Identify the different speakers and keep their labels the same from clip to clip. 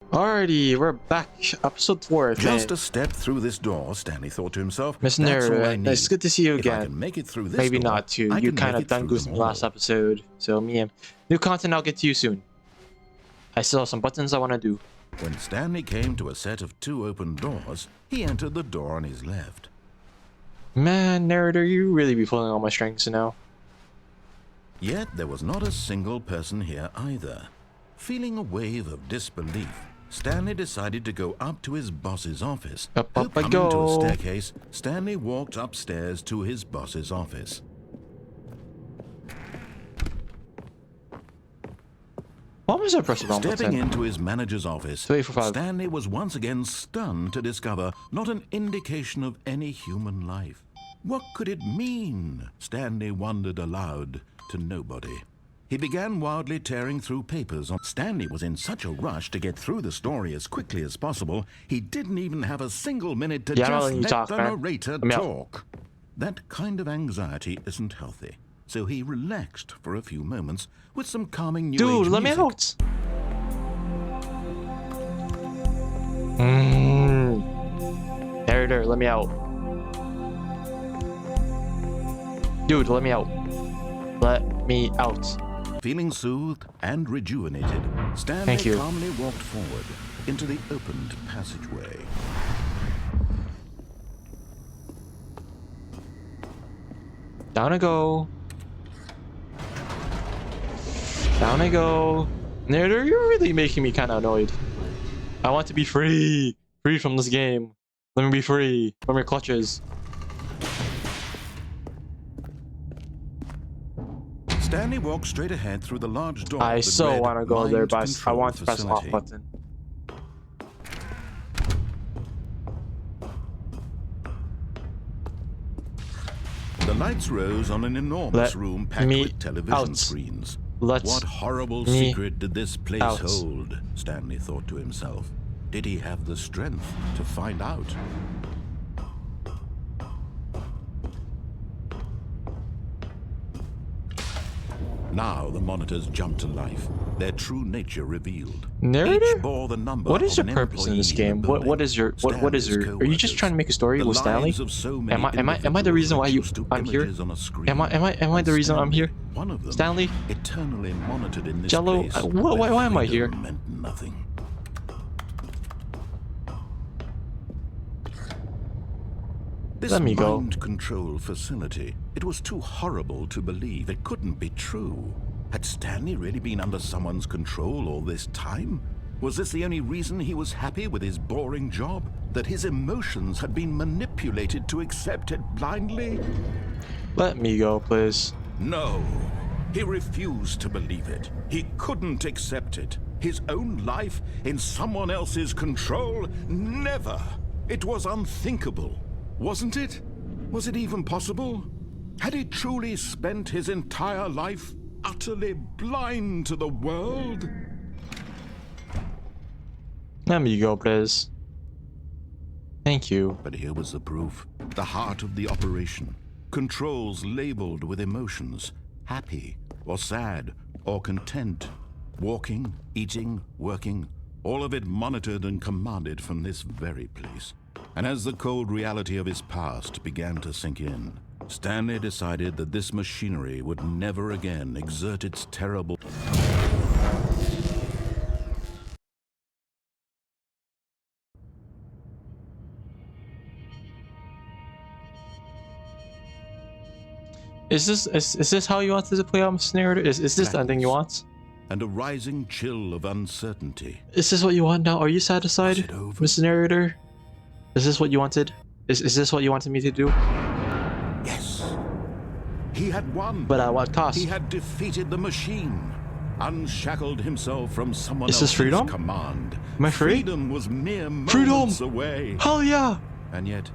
Speaker 1: Alrighty, we're back. Episode 4.
Speaker 2: Just a step through this door, Stanley thought to himself.
Speaker 1: Miss
Speaker 2: That's all I
Speaker 1: Narrator,
Speaker 2: need.
Speaker 1: it's good to see you
Speaker 2: If I
Speaker 1: again.
Speaker 2: can make it through this
Speaker 1: Maybe
Speaker 2: door,
Speaker 1: not too.
Speaker 2: I
Speaker 1: You
Speaker 2: can
Speaker 1: kind
Speaker 2: make
Speaker 1: of
Speaker 2: it
Speaker 1: done
Speaker 2: through
Speaker 1: goose
Speaker 2: them
Speaker 1: in the last
Speaker 2: all.
Speaker 1: episode. So me and new content, I'll get to you soon. I still have some buttons I want to do.
Speaker 2: When Stanley came to a set of 2 open doors, he entered the door on his left.
Speaker 1: Man, Narrator, you really be pulling all my strengths now.
Speaker 2: Yet there was not a single person here either. Feeling a wave of disbelief, Stanley decided to go up to his boss's office.
Speaker 1: Up I
Speaker 2: Coming
Speaker 1: go.
Speaker 2: to a staircase, Stanley walked upstairs to his boss's office.
Speaker 1: What was I pressing the wrong
Speaker 2: Stepping
Speaker 1: button?
Speaker 2: into his manager's office,
Speaker 1: 3 for 5.
Speaker 2: Stanley was once again stunned to discover not an indication of any human life. What could it mean? Stanley wondered aloud to nobody. He began wildly tearing through papers. Stanley was in such a rush to get through the story as quickly as possible, he didn't even have a single minute to
Speaker 1: Yeah, I'm not
Speaker 2: just
Speaker 1: letting you
Speaker 2: let
Speaker 1: talk,
Speaker 2: the
Speaker 1: man.
Speaker 2: narrator
Speaker 1: Let me out.
Speaker 2: talk. That kind of anxiety isn't healthy, so he relaxed for a few moments with some calming new
Speaker 1: Dude,
Speaker 2: age
Speaker 1: let me
Speaker 2: music.
Speaker 1: out! Narrator, let me out. Dude, let me out. Let me out.
Speaker 2: Feeling soothed and rejuvenated, Stanley
Speaker 1: Thank you.
Speaker 2: calmly walked forward into the opened passageway.
Speaker 1: Down I go. Down I go. Narrator, you're really making me kind of annoyed. I want to be free. Free from this game. Let me be free from your clutches.
Speaker 2: Stanley walked straight ahead through the large door.
Speaker 1: I
Speaker 2: that
Speaker 1: so
Speaker 2: read
Speaker 1: want to go there,
Speaker 2: Mind
Speaker 1: but I
Speaker 2: Control
Speaker 1: want to press the off
Speaker 2: Facility.
Speaker 1: button.
Speaker 2: The lights rose on an enormous
Speaker 1: Let
Speaker 2: room packed
Speaker 1: me
Speaker 2: with television
Speaker 1: out.
Speaker 2: screens.
Speaker 1: Let's
Speaker 2: What horrible
Speaker 1: me
Speaker 2: secret did this place
Speaker 1: out.
Speaker 2: hold? Stanley thought to himself. Did he have the strength to find out? Now the monitors jumped to life, their true nature revealed.
Speaker 1: Narrator?
Speaker 2: Each bore the number
Speaker 1: What is
Speaker 2: of
Speaker 1: your
Speaker 2: an
Speaker 1: purpose in this
Speaker 2: employee
Speaker 1: game?
Speaker 2: the
Speaker 1: What is your
Speaker 2: building.
Speaker 1: Are you just trying to make a story
Speaker 2: The
Speaker 1: with Stanley?
Speaker 2: lives of so many
Speaker 1: Am I the reason why
Speaker 2: reduced to
Speaker 1: I'm here?
Speaker 2: images on a screen.
Speaker 1: Am I the reason I'm here?
Speaker 2: One of them,
Speaker 1: Stanley?
Speaker 2: eternally monitored in this
Speaker 1: Jello,
Speaker 2: place,
Speaker 1: why am I here?
Speaker 2: meant nothing. This
Speaker 1: Let me go.
Speaker 2: mind control facility, it was too horrible to believe. It couldn't be true. Had Stanley really been under someone's control all this time? Was this the only reason he was happy with his boring job? That his emotions had been manipulated to accept it blindly?
Speaker 1: Let me go, please.
Speaker 2: No. He refused to believe it. He couldn't accept it. His own life in someone else's control? Never. It was unthinkable. Wasn't it? Was it even possible? Had he truly spent his entire life utterly blind to the world?
Speaker 1: Let me go, please. Thank you.
Speaker 2: But here was the proof. The heart of the operation. Controls labeled with emotions. Happy or sad or content. Walking, eating, working. All of it monitored and commanded from this very place. And as the cold reality of his past began to sink in, Stanley decided that this machinery would never again exert its terrible...
Speaker 1: Is this how you wanted to play out, Mr. Narrator? Is this the ending you want?
Speaker 2: and a rising chill of uncertainty.
Speaker 1: Is this what you want now? Are you satisfied,
Speaker 2: Was it over?
Speaker 1: Mr. Narrator? Is this what you wanted? Is this what you wanted me to do?
Speaker 2: Yes. He had won.
Speaker 1: But at what cost?
Speaker 2: He had defeated the machine, unshackled himself from someone
Speaker 1: Is this
Speaker 2: else's
Speaker 1: freedom?
Speaker 2: command.
Speaker 1: Am I free?
Speaker 2: Freedom was mere
Speaker 1: Freedom!
Speaker 2: moments away.
Speaker 1: Hell yeah!
Speaker 2: And yet,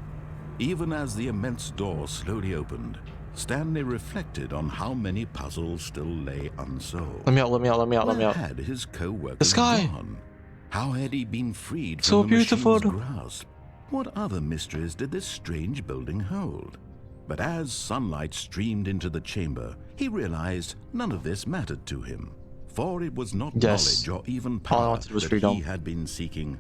Speaker 2: even as the immense door slowly opened, Stanley reflected on how many puzzles still lay unsolved.
Speaker 1: Let me out, let me out, let me out, let me
Speaker 2: Where
Speaker 1: out.
Speaker 2: had his co-workers
Speaker 1: The sky!
Speaker 2: gone? How had he been freed from
Speaker 1: So
Speaker 2: the
Speaker 1: beautiful.
Speaker 2: machine's grasp? What other mysteries did this strange building hold? But as sunlight streamed into the chamber, he realized none of this mattered to him. For it was not
Speaker 1: Yes.
Speaker 2: knowledge or even
Speaker 1: All I
Speaker 2: power
Speaker 1: wanted was
Speaker 2: that
Speaker 1: freedom.
Speaker 2: he had been seeking,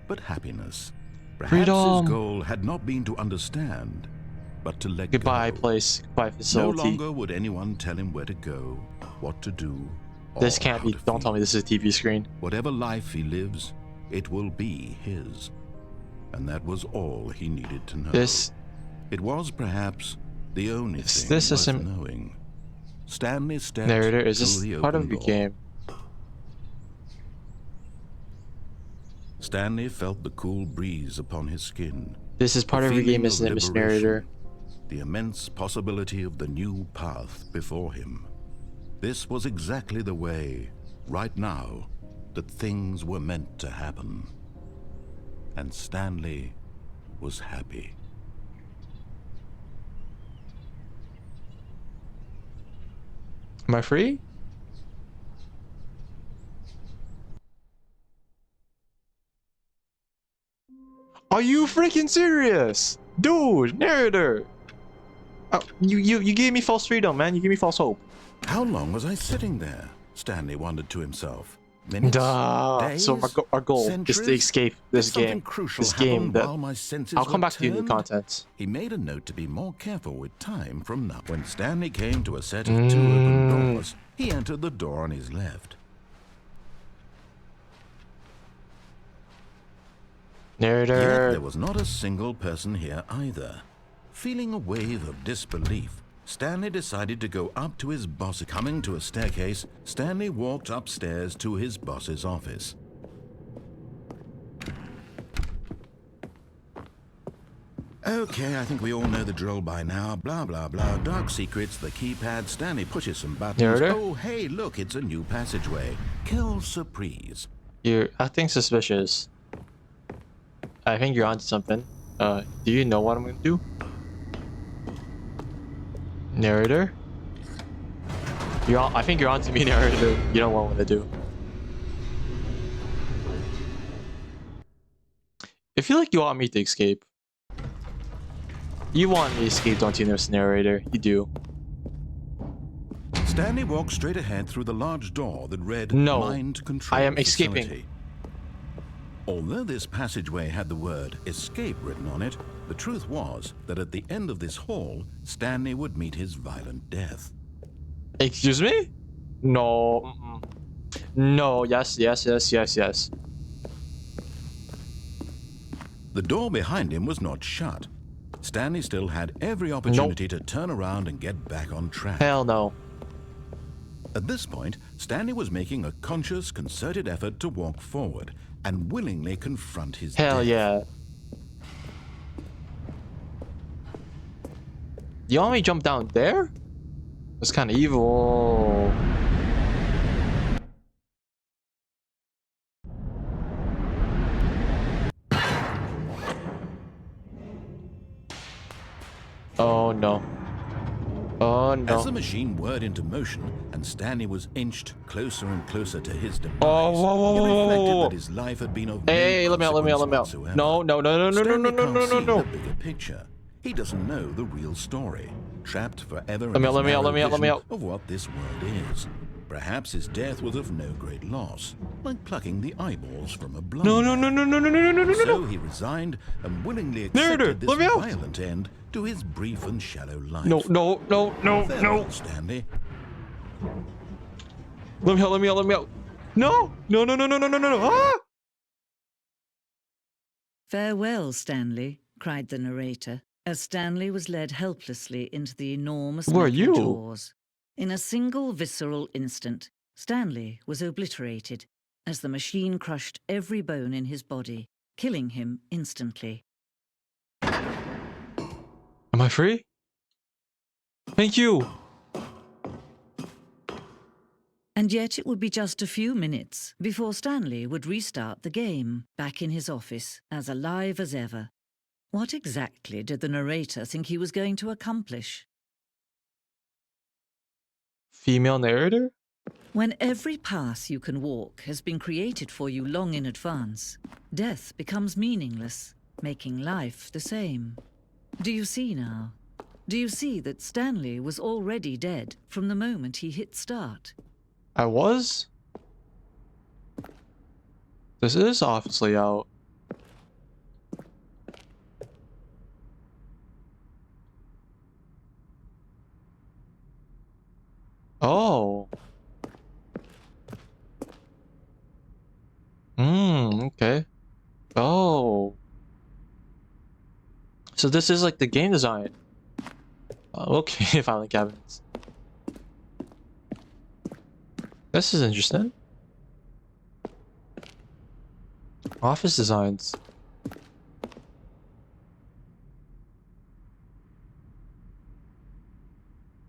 Speaker 2: but happiness. Perhaps
Speaker 1: Freedom.
Speaker 2: his goal had not been to understand, but to let
Speaker 1: Goodbye,
Speaker 2: go.
Speaker 1: place. Goodbye,
Speaker 2: No
Speaker 1: facility.
Speaker 2: longer would anyone tell him where to go, what to do, or
Speaker 1: This can't
Speaker 2: how
Speaker 1: be.
Speaker 2: to
Speaker 1: Don't tell me
Speaker 2: feel.
Speaker 1: this is a TV screen.
Speaker 2: Whatever life he lives, it will be his. And that was all he needed to know.
Speaker 1: This.
Speaker 2: It was perhaps the only
Speaker 1: Is
Speaker 2: thing
Speaker 1: this a
Speaker 2: worth knowing. Stanley stepped
Speaker 1: Narrator? Is
Speaker 2: through
Speaker 1: this
Speaker 2: the
Speaker 1: part
Speaker 2: open
Speaker 1: of the
Speaker 2: door.
Speaker 1: game?
Speaker 2: Stanley felt the cool breeze upon his skin.
Speaker 1: This is part
Speaker 2: the
Speaker 1: of the game,
Speaker 2: feeling
Speaker 1: isn't it,
Speaker 2: of
Speaker 1: Miss Narrator?
Speaker 2: liberation, the immense possibility of the new path before him. This was exactly the way, right now, that things were meant to happen. And Stanley was happy.
Speaker 1: Am I free? Are you freaking serious? Dude, Narrator! You gave me false freedom, man. You gave me false hope.
Speaker 2: How long was I sitting there? Stanley wondered to himself. Minutes?
Speaker 1: Duh.
Speaker 2: Days?
Speaker 1: So our goal is to
Speaker 2: Centuries?
Speaker 1: escape
Speaker 2: Did
Speaker 1: this
Speaker 2: something
Speaker 1: game.
Speaker 2: crucial
Speaker 1: This game
Speaker 2: happen
Speaker 1: that...
Speaker 2: while my senses
Speaker 1: I'll come
Speaker 2: were
Speaker 1: back to you in the
Speaker 2: turned?
Speaker 1: content.
Speaker 2: He made a note to be more careful with time from now. When Stanley came to a set of 2 open doors, he entered the door on his left.
Speaker 1: Narrator.
Speaker 2: Yet there was not a single person here either. Feeling a wave of disbelief, Stanley decided to go up to his boss. Coming to a staircase, Stanley walked upstairs to his boss's office. Okay, I think we all know the drill by now. Blah, blah, blah. Dark secrets, the keypad. Stanley pushes some buttons.
Speaker 1: Narrator?
Speaker 2: Oh, hey, look, it's a new passageway. Kill surprise.
Speaker 1: You're acting suspicious. I think you're onto something. Do you know what I'm gonna do? Narrator? I think you're onto me, Narrator. You know what I'm gonna do. I feel like you want me to escape. You want me to escape, don't you, Narrator? You do.
Speaker 2: Stanley walked straight ahead through the large door that read
Speaker 1: No,
Speaker 2: Mind Control
Speaker 1: I am escaping.
Speaker 2: Facility. Although this passageway had the word escape written on it, the truth was that at the end of this hall, Stanley would meet his violent death.
Speaker 1: Excuse me? No. No. Yes.
Speaker 2: The door behind him was not shut. Stanley still had every opportunity to turn around and get back on track.
Speaker 1: Hell no.
Speaker 2: At this point, Stanley was making a conscious, concerted effort to walk forward and willingly confront his
Speaker 1: Hell
Speaker 2: death.
Speaker 1: yeah. You want me to jump down there? That's kind of evil. Oh no. Oh no.
Speaker 2: As the machine whirred into motion and Stanley was inched closer and closer to his demise,
Speaker 1: Oh, whoa,
Speaker 2: he reflected
Speaker 1: whoa.
Speaker 2: that his life had been of
Speaker 1: Hey,
Speaker 2: no
Speaker 1: let me out.
Speaker 2: whatsoever.
Speaker 1: No.
Speaker 2: Stanley can't see the bigger picture. He doesn't know the real story, trapped forever in his narrow vision of what this world is. Perhaps his death was of no great loss, like plucking the eyeballs from a blind man. So he resigned and willingly accepted this violent end to his brief and shallow life.
Speaker 1: No.
Speaker 2: Farewell, Stanley.
Speaker 1: Let me out. No. Ah!
Speaker 3: Farewell, Stanley, cried the narrator, as Stanley was led helplessly into the enormous
Speaker 1: Who are
Speaker 3: metal
Speaker 1: you?
Speaker 3: doors. In a single visceral instant, Stanley was obliterated as the machine crushed every bone in his body, killing him instantly.
Speaker 1: Am I free? Thank you.
Speaker 3: And yet it would be just a few minutes before Stanley would restart the game, back in his office, as alive as ever. What exactly did the narrator think he was going to accomplish?
Speaker 1: Female narrator?
Speaker 3: When every path you can walk has been created for you long in advance, death becomes meaningless, making life the same. Do you see now? Do you see that Stanley was already dead from the moment he hit start?
Speaker 1: I was? This is office layout. Oh. Okay. Oh. So this is like the game design. Okay, filing cabinets. This is interesting. Office designs.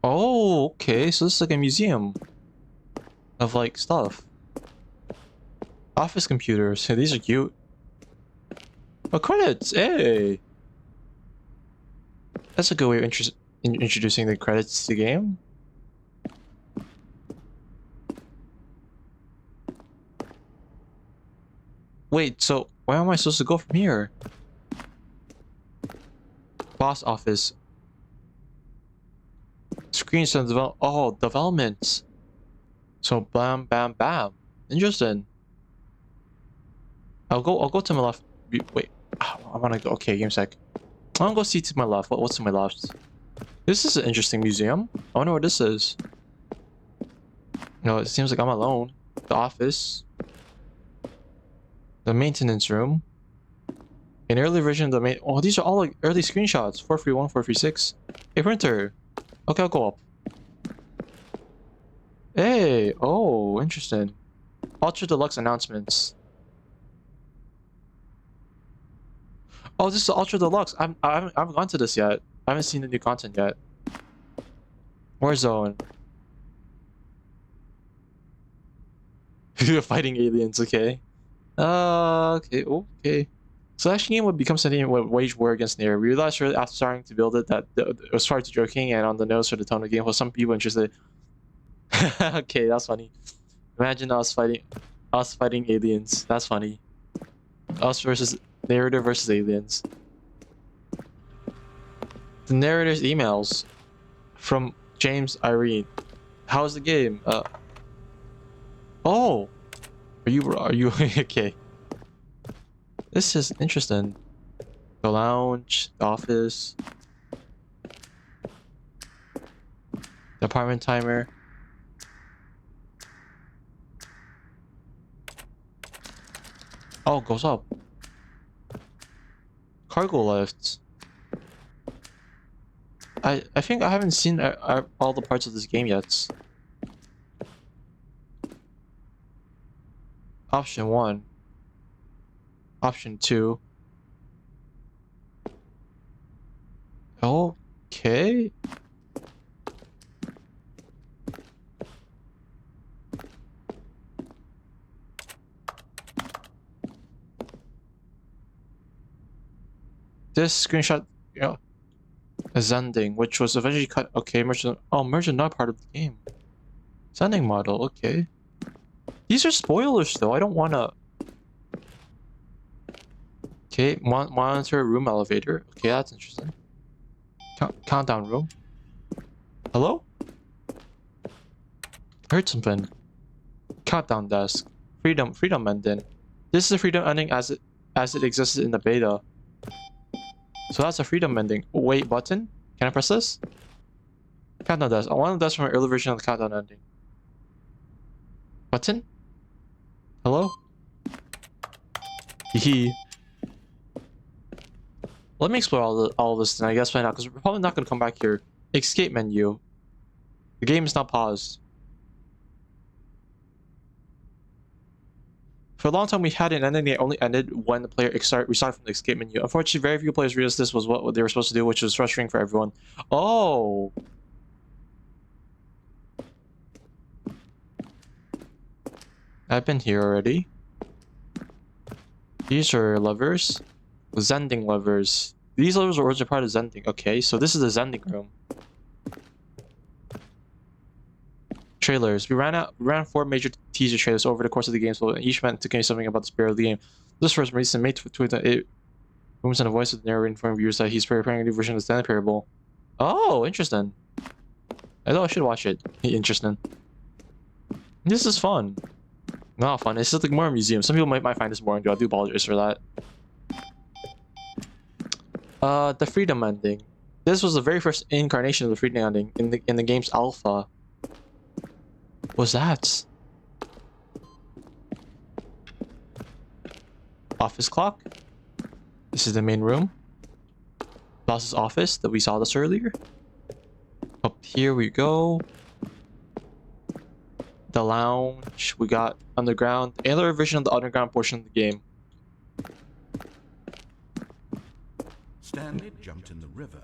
Speaker 1: Oh, okay. So this is like a museum of like stuff. Office computers. Hey, these are cute. Oh, credits. Hey. That's a good way of introducing the credits to the game. Wait, so where am I supposed to go from here? Boss office. Screens and develop. Oh, developments. So bam, bam, bam. Interesting. I'll go to my left. Wait, I wanna go. Okay, give me a sec. I wanna go see to my left. What's to my left? This is an interesting museum. I wonder what this is. No, it seems like I'm alone. The office. The maintenance room. An early version of the main. Oh, these are all like early screenshots. 431, 436. Hey, printer. Okay, I'll go up. Hey, oh, interesting. Ultra Deluxe announcements. Oh, this is Ultra Deluxe. I haven't gone to this yet. I haven't seen the new content yet. Warzone. Fighting aliens, okay. Okay. So that game would become something would wage war against Narrator. We realized really after starting to build it that it was far too joking and on the nose for the tone of the game. For some people interested. Okay, that's funny. Imagine us fighting aliens. That's funny. Us versus Narrator versus aliens. The narrator's emails from James Irene. How's the game? Oh, are you okay? This is interesting. The lounge, the office, the apartment timer. Oh, it goes up. Cargo lifts. I think I haven't seen all the parts of this game yet. Option 1. Option 2. Okay. This screenshot, is ending, which was eventually cut. Okay, merge are not part of the game. Sending model, okay. These are spoilers though, I don't wanna... Okay, monitor room elevator. Okay, that's interesting. Countdown room. Hello? Heard something. Countdown desk. Freedom ending. This is the freedom ending as it existed in the beta. So that's a freedom ending. Wait button? Can I press this? Countdown desk. I want the desk from an early version of the countdown ending. Button? Hello? Hee. Let me explore all of this then, I guess, right now, because we're probably not going to come back here. Escape menu. The game is not paused. For a long time, we had an ending that only ended when the player restarted from the escape menu. Unfortunately, very few players realized this was what they were supposed to do, which was frustrating for everyone. Oh! I've been here already. These are levers. Zending levers. These levers are originally part of Zending. Okay, so this is the Zending room. Trailers. We ran 4 major teaser trailers over the course of the game, so each meant to convey something about the spirit of the game. This first release and made to it rooms and the voice of the narrator informing viewers that he's preparing a new version of the Stanley Parable. Oh, interesting. I thought I should watch it. Interesting. This is fun. Not fun. It's just like more a museum. Some people might find this boring, though. I do apologize for that. The freedom ending. This was the very first incarnation of the freedom ending in the game's alpha. What's that? Office clock. This is the main room. Boss's office that we saw this earlier. Up here we go. The lounge. We got underground. Another version of the underground portion of the game.
Speaker 2: Stanley jumped in the river.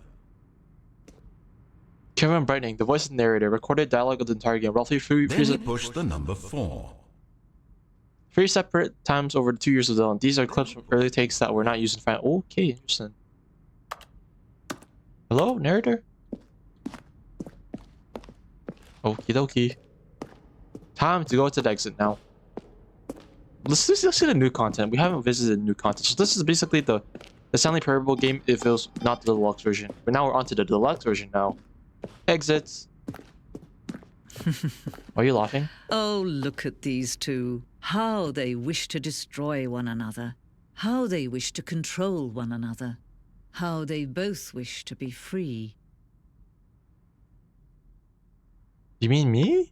Speaker 1: Kevin Brightening, the voice of the narrator, recorded dialogue of the entire game, roughly
Speaker 2: Then he pushed the number 4.
Speaker 1: 3 separate times over the 2 years of development. These are clips from early takes that were not used in final. Okay, interesting. Hello, narrator? Okie dokie. Time to go to the exit now. Let's see the new content. We haven't visited new content. So this is basically the Stanley Parable game if it was not the deluxe version. But now we're on to the deluxe version now. Exits. Are you laughing?
Speaker 3: Oh, look at these two. How they wish to destroy one another. How they wish to control one another. How they both wish to be free.
Speaker 1: You mean me?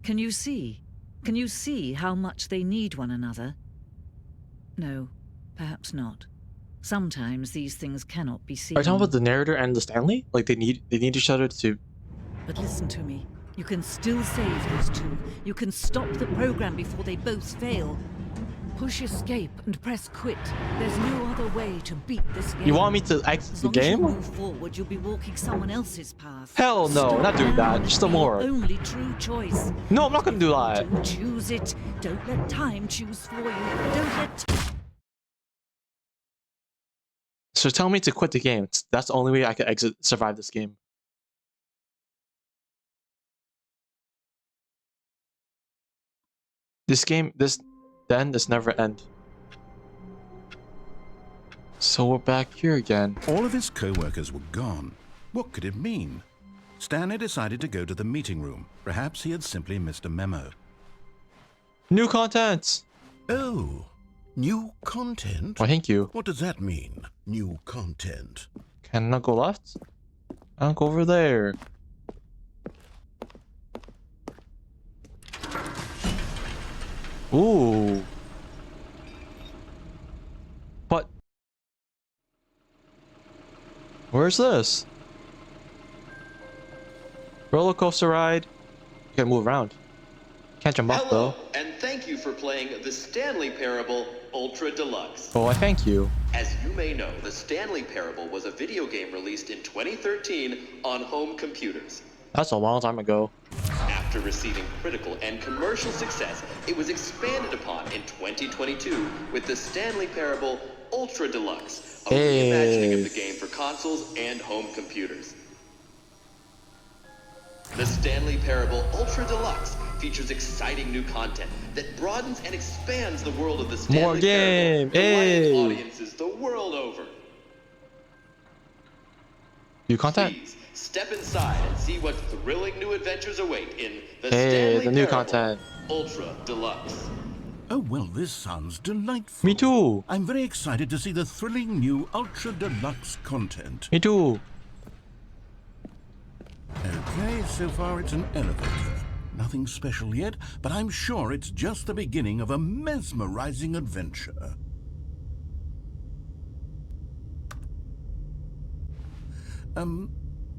Speaker 3: Can you see? Can you see how much they need one another? No, perhaps not. Sometimes these things cannot be seen.
Speaker 1: Are you talking about the narrator and the Stanley? Like they need each other to...
Speaker 3: But listen to me. You can still save these two. You can stop the program before they both fail. Push escape and press quit. There's no other way to beat this game.
Speaker 1: You want me to exit the
Speaker 3: As long as you
Speaker 1: game?
Speaker 3: move forward, you'll be walking someone else's path.
Speaker 1: Hell no,
Speaker 3: Stop
Speaker 1: not doing that.
Speaker 3: now.
Speaker 1: Just some
Speaker 3: It's
Speaker 1: more.
Speaker 3: the only true choice.
Speaker 1: No, I'm not gonna do that.
Speaker 3: Don't choose it. Don't let time choose for you. Don't let...
Speaker 1: So tell me to quit the game. That's the only way I can survive this game. This never end. So we're back here again.
Speaker 2: All of his co-workers were gone. What could it mean? Stanley decided to go to the meeting room. Perhaps he had simply missed a memo.
Speaker 1: New content!
Speaker 2: Oh, new content?
Speaker 1: Why, thank you.
Speaker 2: What does that mean, new content?
Speaker 1: Can I go left? I'll go over there. Ooh. What? Where's this? Roller coaster ride. You can move around. Can't jump off though.
Speaker 4: Hello, and thank you for playing the Stanley Parable Ultra Deluxe.
Speaker 1: Oh, I thank you.
Speaker 4: As you may know, the Stanley Parable was a video game released in 2013 on home computers.
Speaker 1: That's a long time ago.
Speaker 4: After receiving critical and commercial success, it was expanded upon in 2022 with the Stanley Parable Ultra Deluxe, a reimagining of the game for consoles and home computers. The Stanley Parable Ultra Deluxe features exciting new content that broadens and expands the world of the Stanley
Speaker 1: More game,
Speaker 4: Parable, delighting
Speaker 1: hey!
Speaker 4: audiences the world over.
Speaker 1: New content?
Speaker 4: Please step inside and see what thrilling new adventures await in the
Speaker 1: Hey,
Speaker 4: Stanley
Speaker 1: the new
Speaker 4: Parable
Speaker 1: content.
Speaker 4: Ultra Deluxe.
Speaker 2: Oh, well, this sounds delightful.
Speaker 1: Me too.
Speaker 2: I'm very excited to see the thrilling new Ultra Deluxe content.
Speaker 1: Me too.
Speaker 2: Okay, so far it's an elevator. Nothing special yet, but I'm sure it's just the beginning of a mesmerizing adventure.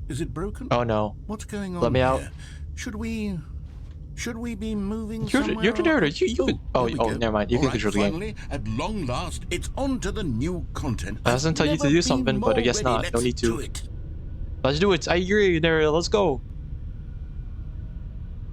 Speaker 2: Is it broken?
Speaker 1: Oh no.
Speaker 2: What's going on?
Speaker 1: Let me
Speaker 2: here?
Speaker 1: out.
Speaker 2: Should we be moving
Speaker 1: You're
Speaker 2: somewhere?
Speaker 1: the narrator. You could. Oh,
Speaker 2: there we go.
Speaker 1: never mind. You
Speaker 2: All
Speaker 1: can
Speaker 2: right,
Speaker 1: control the game.
Speaker 2: finally, at long last, it's on to the new content.
Speaker 1: I doesn't tell you to
Speaker 2: Never
Speaker 1: do
Speaker 2: been
Speaker 1: something, but I
Speaker 2: more
Speaker 1: guess
Speaker 2: ready.
Speaker 1: not. No
Speaker 2: Let's
Speaker 1: need to.
Speaker 2: do it.
Speaker 1: Let's do it. I agree, narrator. Let's go.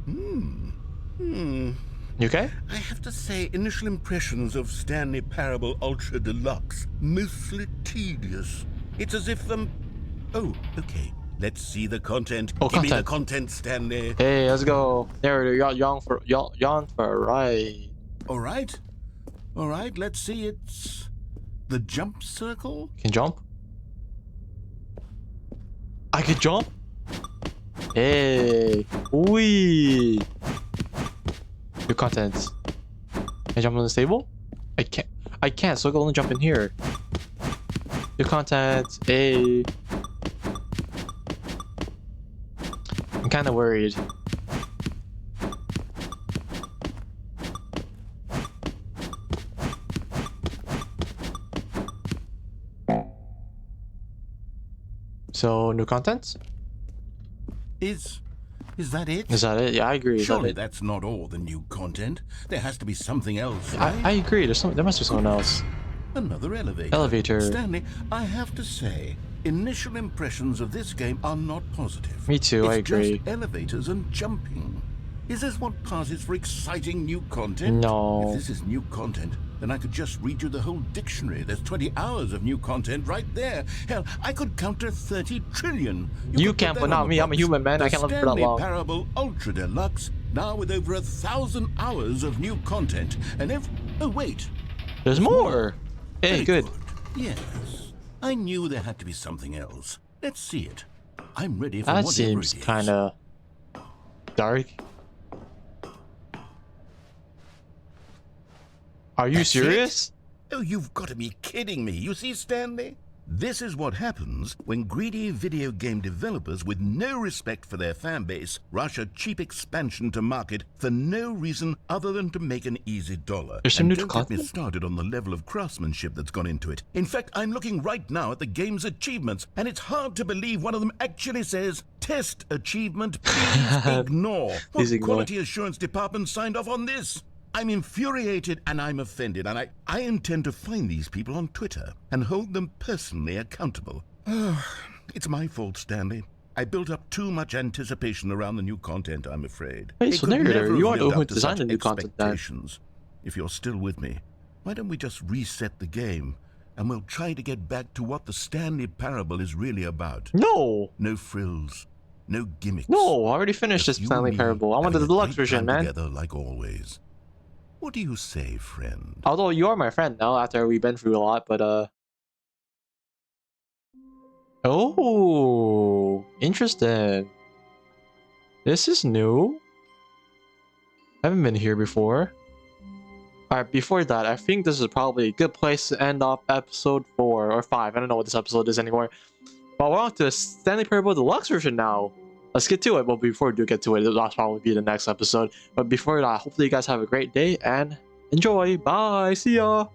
Speaker 1: You okay?
Speaker 2: I have to say, initial impressions of Stanley Parable Ultra Deluxe, mostly tedious. It's as if oh, okay. Let's see the content.
Speaker 1: Oh,
Speaker 2: Give me the
Speaker 1: content.
Speaker 2: content, Stanley.
Speaker 1: Hey, let's go. Narrator, yawn for a ride.
Speaker 2: All right. Let's see. It's the jump circle.
Speaker 1: Can jump? I can jump? Hey. Wee. New content. Can I jump on the table? I can't. I can't, so I can only jump in here. New content. Hey. I'm kind of worried. So, new content?
Speaker 2: Is that it?
Speaker 1: Is that it? Yeah, I agree. Is that
Speaker 2: Surely
Speaker 1: it?
Speaker 2: that's not all the new content. There has to be something else,
Speaker 1: I
Speaker 2: right?
Speaker 1: agree. There must be someone else.
Speaker 2: Another elevator.
Speaker 1: Elevator.
Speaker 2: Stanley, I have to say, initial impressions of this game are not positive.
Speaker 1: Me too, I
Speaker 2: It's
Speaker 1: agree.
Speaker 2: just elevators and jumping. Is this what passes for exciting new content?
Speaker 1: No.
Speaker 2: If this is new content, then I could just read you the whole dictionary. There's 20 hours of new content right there. Hell, I could count to 30 trillion.
Speaker 1: You
Speaker 2: could put
Speaker 1: can't,
Speaker 2: that
Speaker 1: but
Speaker 2: on
Speaker 1: not
Speaker 2: the
Speaker 1: me. I'm a
Speaker 2: box.
Speaker 1: human, man.
Speaker 2: The
Speaker 1: I can't live for that
Speaker 2: Stanley
Speaker 1: long.
Speaker 2: Parable Ultra Deluxe, now with over 1,000 hours of new content. And if... Oh, wait.
Speaker 1: There's more. Hey,
Speaker 2: Very
Speaker 1: good.
Speaker 2: Yes. I knew there had to be something else. Let's see it. I'm ready for
Speaker 1: That
Speaker 2: whatever
Speaker 1: seems
Speaker 2: it is.
Speaker 1: kind of dark. Are you
Speaker 2: That's
Speaker 1: serious?
Speaker 2: Oh, you've got to be kidding me. You see, Stanley? This is what happens when greedy video game developers with no respect for their fan base rush a cheap expansion to market for no reason other than to make an easy dollar.
Speaker 1: There's some
Speaker 2: And
Speaker 1: new
Speaker 2: don't get me
Speaker 1: content?
Speaker 2: started on the level of craftsmanship that's gone into it. In fact, I'm looking right now at the game's achievements, and it's hard to believe one of them actually says, "Test achievement, please ignore." What
Speaker 1: Please ignore.
Speaker 2: quality assurance department signed off on this? I'm infuriated and I'm offended, and I intend to find these people on Twitter and hold them personally accountable. It's my fault, Stanley. I built up too much anticipation around the new content, I'm afraid.
Speaker 1: Hey,
Speaker 2: It
Speaker 1: so
Speaker 2: could
Speaker 1: Narrator,
Speaker 2: never
Speaker 1: you
Speaker 2: have
Speaker 1: are the
Speaker 2: lived
Speaker 1: one who
Speaker 2: up to
Speaker 1: designed
Speaker 2: such
Speaker 1: the new content then.
Speaker 2: expectations. If you're still with me, why don't we just reset the game and we'll try to get back to what the Stanley Parable is really about.
Speaker 1: No.
Speaker 2: No frills, no gimmicks.
Speaker 1: No, I already finished this
Speaker 2: Just you
Speaker 1: Stanley
Speaker 2: and me
Speaker 1: Parable. I wanted
Speaker 2: having
Speaker 1: the
Speaker 2: a
Speaker 1: deluxe
Speaker 2: great
Speaker 1: version,
Speaker 2: time
Speaker 1: man.
Speaker 2: together like always. What do you say, friend?
Speaker 1: Although you are my friend now after we've been through a lot, but oh, interesting. This is new. I haven't been here before. Alright, before that, I think this is probably a good place to end off episode 4 or 5. I don't know what this episode is anymore. But we're on to the Stanley Parable Deluxe version now. Let's get to it. But before we do get to it, that'll probably be the next episode. But before that, hopefully you guys have a great day and enjoy. Bye. See ya.